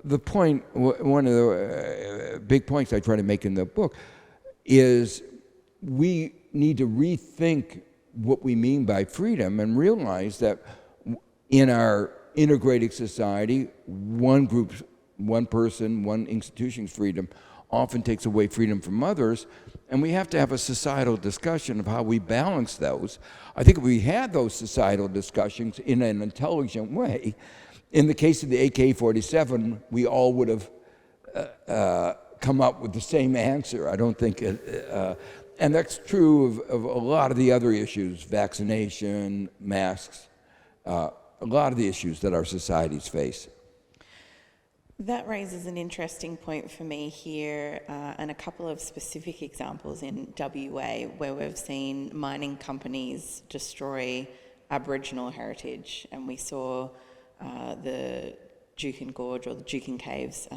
the point, one of the big points I try to make in the book is we need to rethink what we mean by freedom and realize that in our integrated society, one group, one person, one institution's freedom often takes away freedom from others, and we have to have a societal discussion of how we balance those. I think if we had those societal discussions in an intelligent way, in the case of the AK-47, we all would have come up with the same answer. I don't think and that's true of a lot of the other issues, vaccination, masks, a lot of the issues that our societies face. That raises an interesting point for me here, and a couple of specific examples in WA where we've seen mining companies destroy Aboriginal heritage, and we saw the Juukan Gorge or the Juukan Caves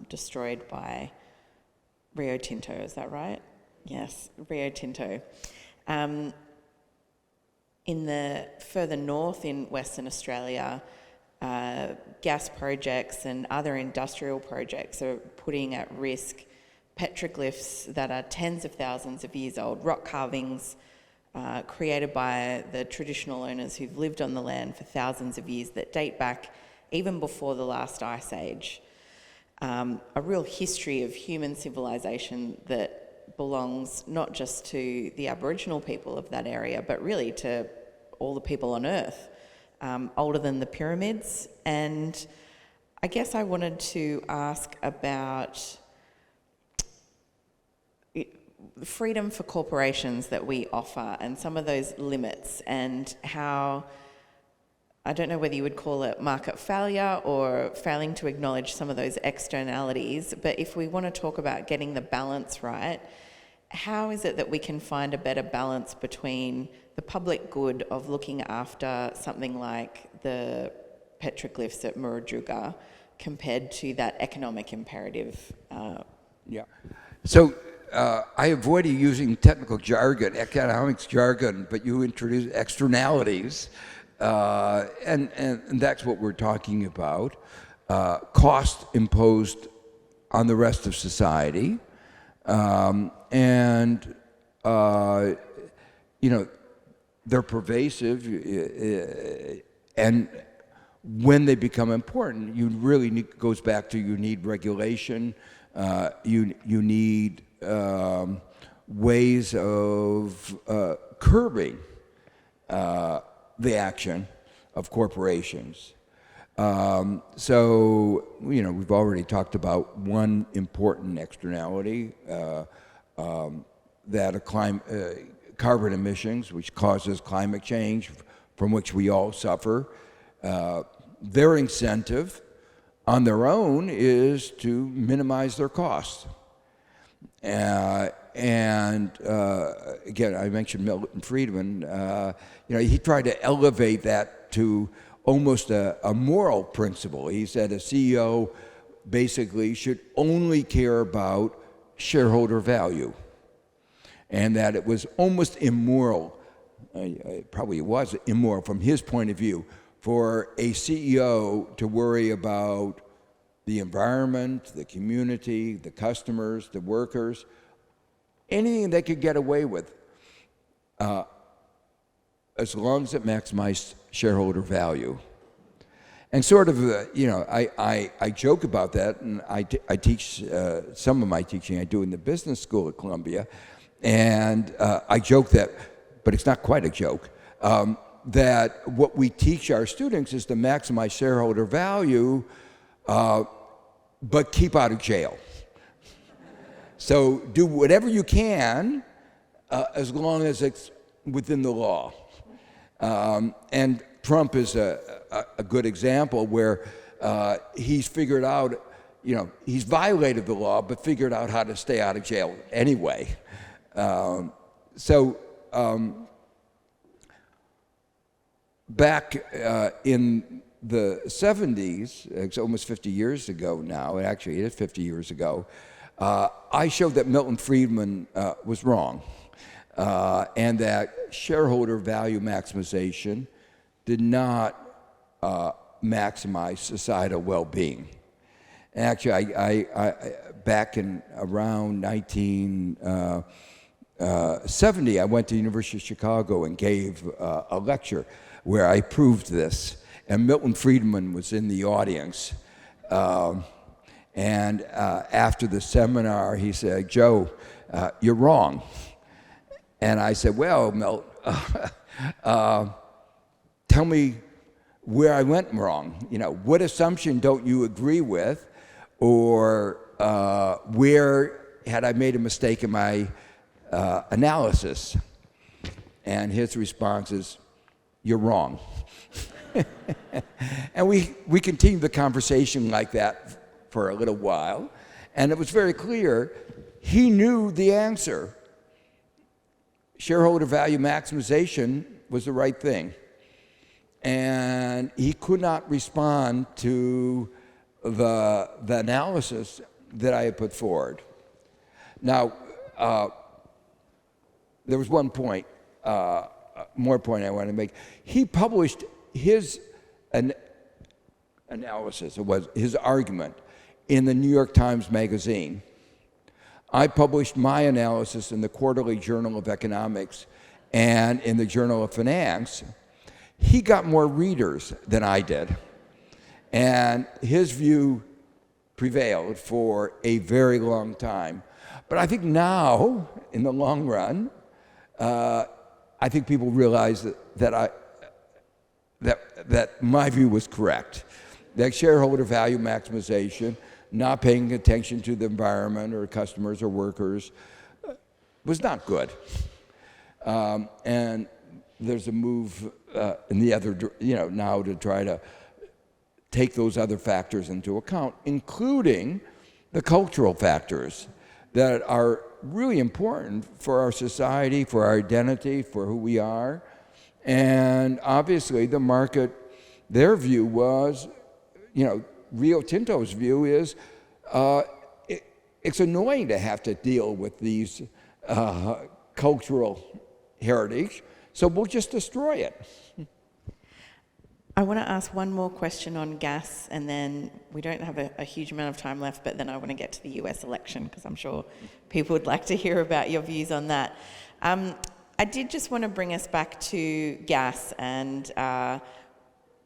destroyed by Rio Tinto, is that right? Yes, Rio Tinto. In the further north in Western Australia, gas projects and other industrial projects are putting at risk petroglyphs that are tens of thousands of years old, rock carvings created by the traditional owners who've lived on the land for thousands of years that date back even before the last ice age. A real history of human civilization that belongs not just to the Aboriginal people of that area, but really to all the people on Earth, older than the pyramids. And I guess I wanted to ask about freedom for corporations that we offer and some of those limits, and how, I don't know whether you would call it market failure or failing to acknowledge some of those externalities, but if we want to talk about getting the balance right, how is it that we can find a better balance between the public good of looking after something like the petroglyphs at Murujuga compared to that economic imperative? Yeah. So I avoided using technical jargon, economics jargon, but you introduced externalities, and that's what we're talking about. Cost imposed on the rest of society, they're pervasive, and when they become important, you really need, goes back to you need regulation, you need ways of curbing the action of corporations. So, we've already talked about one important externality, that carbon emissions, which causes climate change, from which we all suffer. Their incentive on their own is to minimize their costs. Again, I mentioned Milton Friedman. He tried to elevate that to almost a moral principle. He said a CEO basically should only care about shareholder value, and that it was almost immoral, probably it was immoral from his point of view, for a CEO to worry about the environment, the community, the customers, the workers, anything they could get away with, as long as it maximized shareholder value. And sort of, I joke about that, and I teach some of my teaching I do in the business school at Columbia, and I joke that, but it's not quite a joke, that what we teach our students is to maximize shareholder value, but keep out of jail. So do whatever you can, as long as it's within the law. And Trump is a good example where he's figured out, he's violated the law, but figured out how to stay out of jail anyway. Back in the 70s, it's almost 50 years ago now, actually it is 50 years ago, I showed that Milton Friedman was wrong, and that shareholder value maximization did not maximize societal well-being. Actually, I back in around 1970, I went to the University of Chicago and gave a lecture where I proved this, and Milton Friedman was in the audience. And after the seminar, he said, "Joe, you're wrong." And I said, "Well, Milt, tell me where I went wrong. What assumption don't you agree with, or where had I made a mistake in my analysis?" And his response is, "You're wrong." And we continued the conversation like that for a little while, and it was very clear he knew the answer. Shareholder value maximization was the right thing, and he could not respond to the analysis that I had put forward. Now, there was one point, more point I want to make. He published his analysis, it was his argument, in the New York Times Magazine. I published my analysis in the Quarterly Journal of Economics and in the Journal of Finance. He got more readers than I did, and his view prevailed for a very long time. But I think now, in the long run, I think people realize that my view was correct. That shareholder value maximization, not paying attention to the environment or customers or workers, was not good. And there's a move in the other, now to try to take those other factors into account, including the cultural factors that are really important for our society, for our identity, for who we are. And obviously the market, their view was, Rio Tinto's view is it's annoying to have to deal with these cultural heritage, so we'll just destroy it. I want to ask one more question on gas, and then we don't have a huge amount of time left, but then I want to get to the US election, because I'm sure people would like to hear about your views on that. I did just want to bring us back to gas and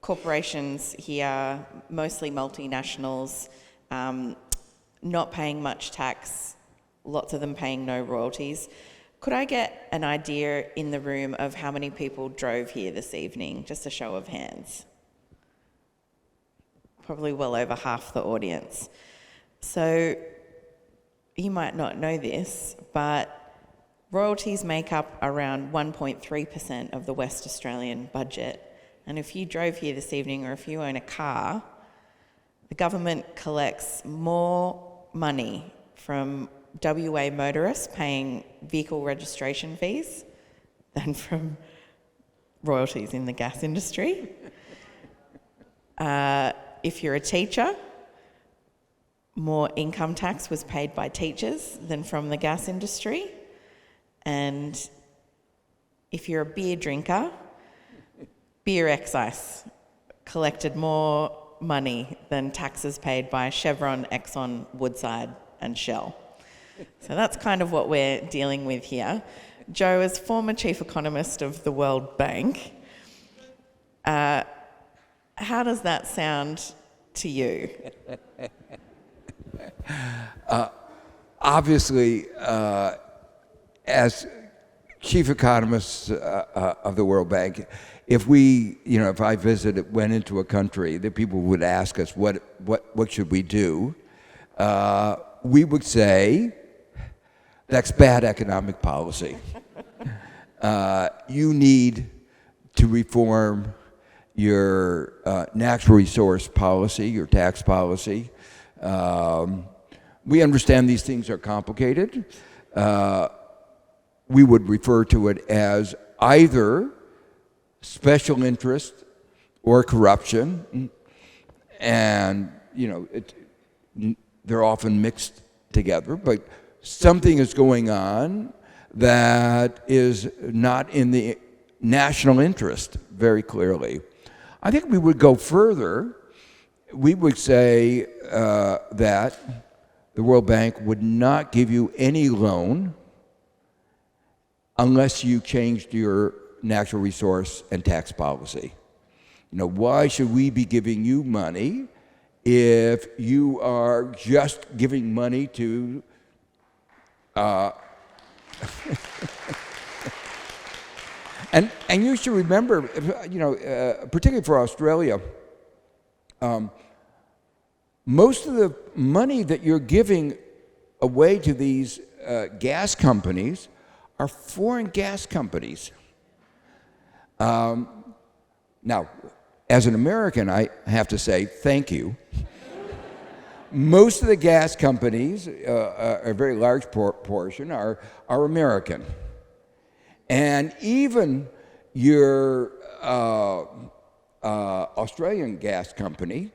corporations here, mostly multinationals, not paying much tax, lots of them paying no royalties. Could I get an idea in the room of how many people drove here this evening? Just a show of hands. Probably well over half the audience. So you might not know this, but royalties make up around 1.3% of the West Australian budget. And if you drove here this evening, or if you own a car, the government collects more money from WA motorists paying vehicle registration fees than from royalties in the gas industry. If you're a teacher, more income tax was paid by teachers than from the gas industry. And if you're a beer drinker, beer excise collected more money than taxes paid by Chevron, Exxon, Woodside and Shell. So that's kind of what we're dealing with here. Joe, as former Chief Economist of the World Bank, how does that sound to you? Obviously, as Chief Economist of the World Bank, if I went into a country, that people would ask us, what should we do? We would say, that's bad economic policy. You need to reform your natural resource policy, your tax policy. We understand these things are complicated. We would refer to it as either special interest or corruption, and they're often mixed together, but something is going on that is not in the national interest, very clearly. I think we would go further. We would say that the World Bank would not give you any loan unless you changed your natural resource and tax policy. Why should we be giving you money if you are just giving money to and you should remember, particularly for Australia, most of the money that you're giving away to these gas companies are foreign gas companies. Now, as an American, I have to say thank you. Most of the gas companies, a very large portion, are American. And even your Australian gas company,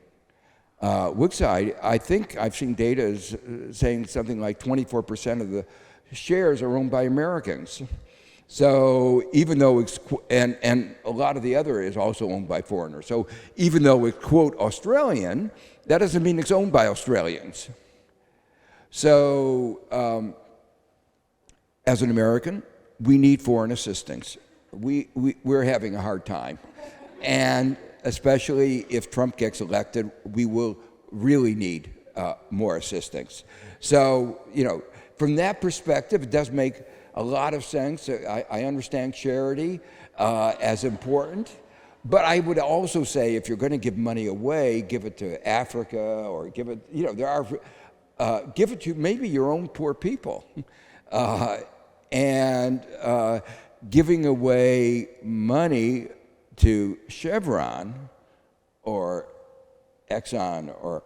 Woodside, I think I've seen data saying something like 24% of the shares are owned by Americans. So even though and a lot of the other is also owned by foreigners. So even though it's, quote, Australian, that doesn't mean it's owned by Australians. So as an American, we need foreign assistance. We're having a hard time. And especially if Trump gets elected, we will really need more assistance. So, from that perspective, it does make a lot of sense. I understand charity as important. But I would also say if you're going to give money away, give it to Africa or give it, give it to maybe your own poor people. And giving away money to Chevron or Exxon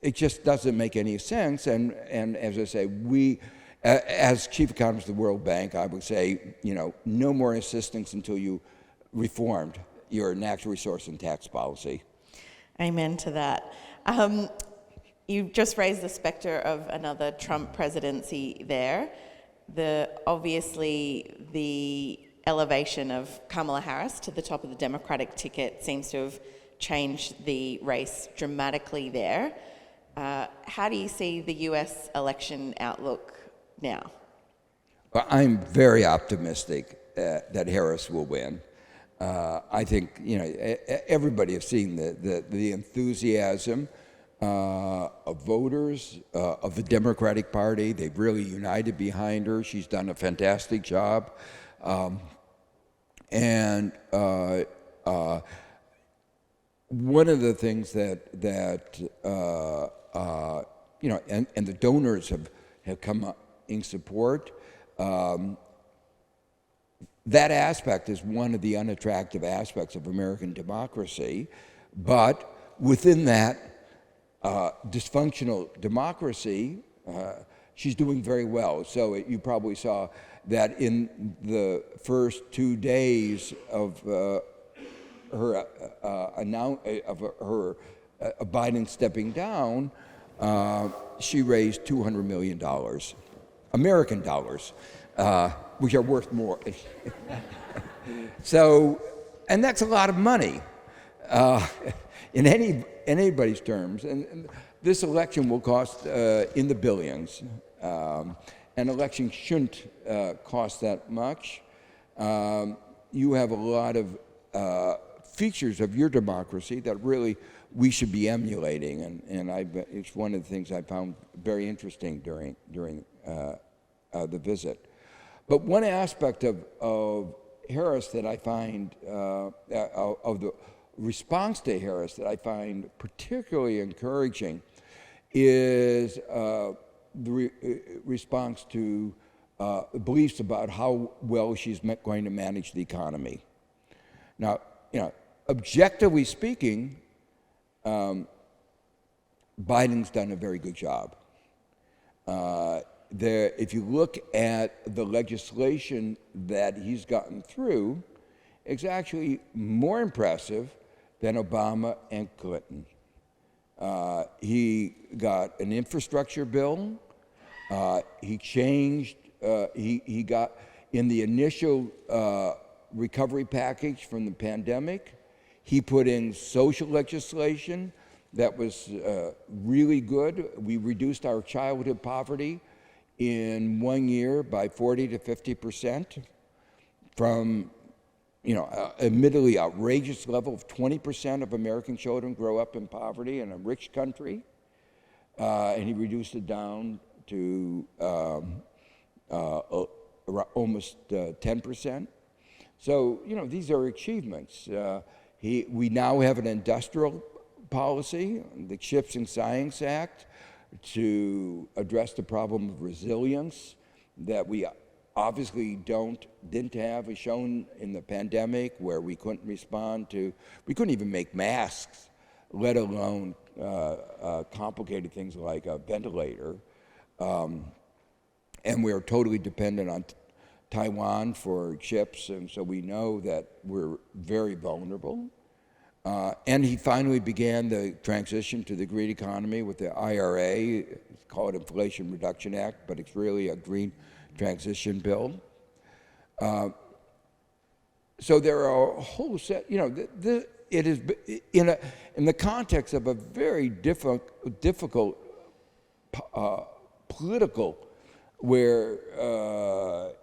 it just doesn't make any sense. And as I say, as Chief Economist of the World Bank, I would say, no more assistance until you reformed your natural resource and tax policy. Amen to that. You just raised the spectre of another Trump presidency there. Obviously, the elevation of Kamala Harris to the top of the Democratic ticket seems to have changed the race dramatically there. How do you see the US election outlook now? Well, I'm very optimistic that Harris will win. I think everybody has seen the enthusiasm of voters of the Democratic Party. They've really united behind her. She's done a fantastic job, and one of the things that and the donors have come up in support. That aspect is one of the unattractive aspects of American democracy, but within that dysfunctional democracy, she's doing very well. So you probably saw that in the first 2 days of her Biden stepping down, she raised $200 million, American dollars, which are worth more. So, and that's a lot of money in anybody's terms. And this election will cost in the billions. An election shouldn't cost that much. You have a lot of features of your democracy that really we should be emulating, and it's one of the things I found very interesting during the visit. But one aspect of Harris that I find, of the response to Harris that I find particularly encouraging is the response to beliefs about how well she's going to manage the economy. Now, objectively speaking, Biden's done a very good job. If you look at the legislation that he's gotten through, it's actually more impressive than Obama and Clinton. He got an infrastructure bill. He changed, he got in the initial recovery package from the pandemic, he put in social legislation that was really good. We reduced our childhood poverty in 1 year by 40 to 50% from, admittedly outrageous level of 20% of American children grow up in poverty in a rich country. And he reduced it down to almost 10%. So, these are achievements. We now have an industrial policy, the CHIPS and Science Act, to address the problem of resilience that we obviously didn't have, as shown in the pandemic, where we couldn't we couldn't even make masks, let alone complicated things like a ventilator. And we're totally dependent on Taiwan for chips, and so we know that we're very vulnerable. And he finally began the transition to the green economy with the IRA. It's called Inflation Reduction Act, but it's really a green transition bill. So there are a whole set, it is in the context of a very difficult political, where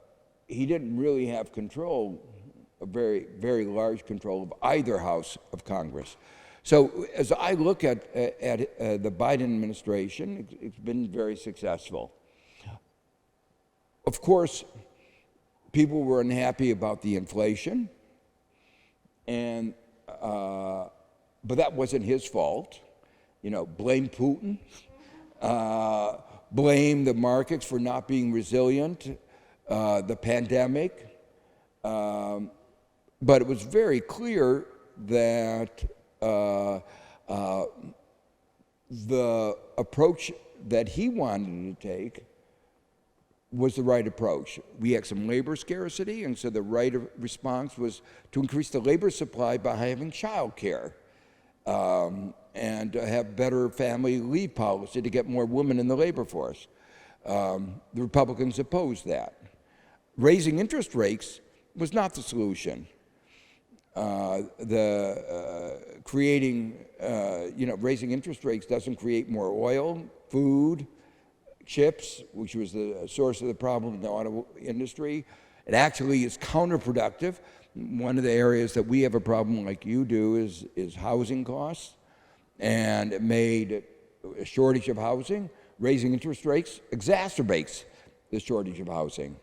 he didn't really have control, a very, very large control of either house of Congress. So as I look at the Biden administration, it's been very successful. Of course, people were unhappy about the inflation, and but that wasn't his fault. Blame Putin, blame the markets for not being resilient, the pandemic. But it was very clear that the approach that he wanted to take was the right approach. We had some labor scarcity, and so the right response was to increase the labor supply by having child care and have better family leave policy to get more women in the labor force. The Republicans opposed that. Raising interest rates was not the solution. Raising interest rates doesn't create more oil, food, chips, which was the source of the problem in the auto industry. It actually is counterproductive. One of the areas that we have a problem like you do is housing costs, and it made a shortage of housing. Raising interest rates exacerbates the shortage of housing.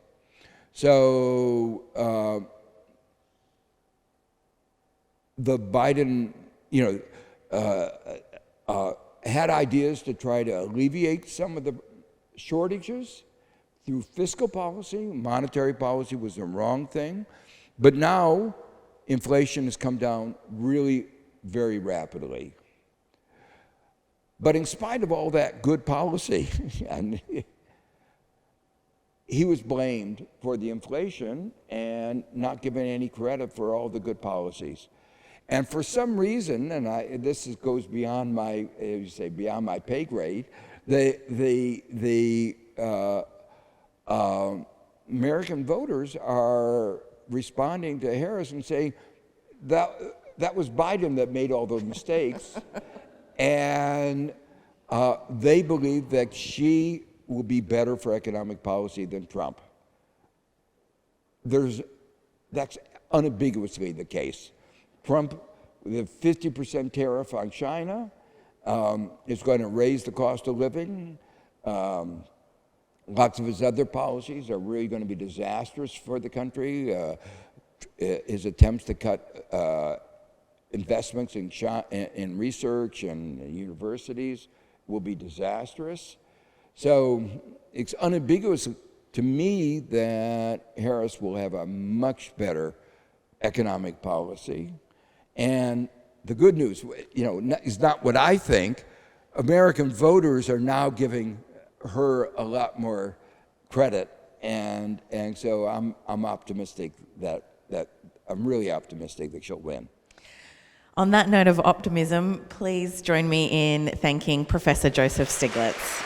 So the Biden, had ideas to try to alleviate some of the shortages through fiscal policy. Monetary policy was the wrong thing. But now inflation has come down really very rapidly. But in spite of all that good policy, and he was blamed for the inflation and not given any credit for all the good policies. And for some reason, and this goes beyond my, beyond my pay grade, the American voters are responding to Harris and saying that was Biden that made all those mistakes, and they believe that she will be better for economic policy than Trump. That's unambiguously the case. Trump, with a 50% tariff on China, is going to raise the cost of living. Lots of his other policies are really going to be disastrous for the country. His attempts to cut investments in research and universities will be disastrous. So it's unambiguous to me that Harris will have a much better economic policy. And the good news, is not what I think. American voters are now giving her a lot more credit, and so I'm optimistic that I'm really optimistic that she'll win. On that note of optimism, please join me in thanking Professor Joseph Stiglitz.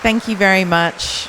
Thank you very much,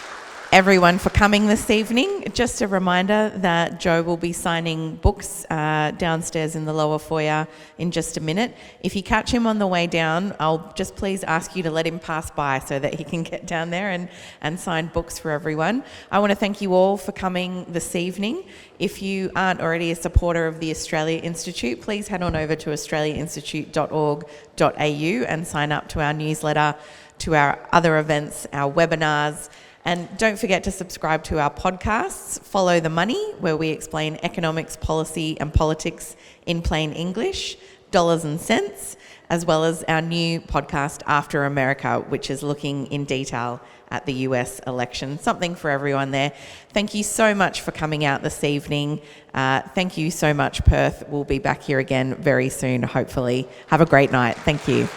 everyone, for coming this evening. Just a reminder that Joe will be signing books downstairs in the lower foyer in just a minute. If you catch him on the way down, I'll just please ask you to let him pass by so that he can get down there and sign books for everyone. I want to thank you all for coming this evening. If you aren't already a supporter of the Australia Institute, please head on over to australiainstitute.org.au and sign up to our newsletter, to our other events, our webinars, and don't forget to subscribe to our podcasts, Follow the Money, where we explain economics, policy and politics in plain English, Dollars and Cents, as well as our new podcast, After America, which is looking in detail at the US election. Something for everyone there. Thank you so much for coming out this evening. Thank you so much, Perth. We'll be back here again very soon, hopefully. Have a great night. Thank you.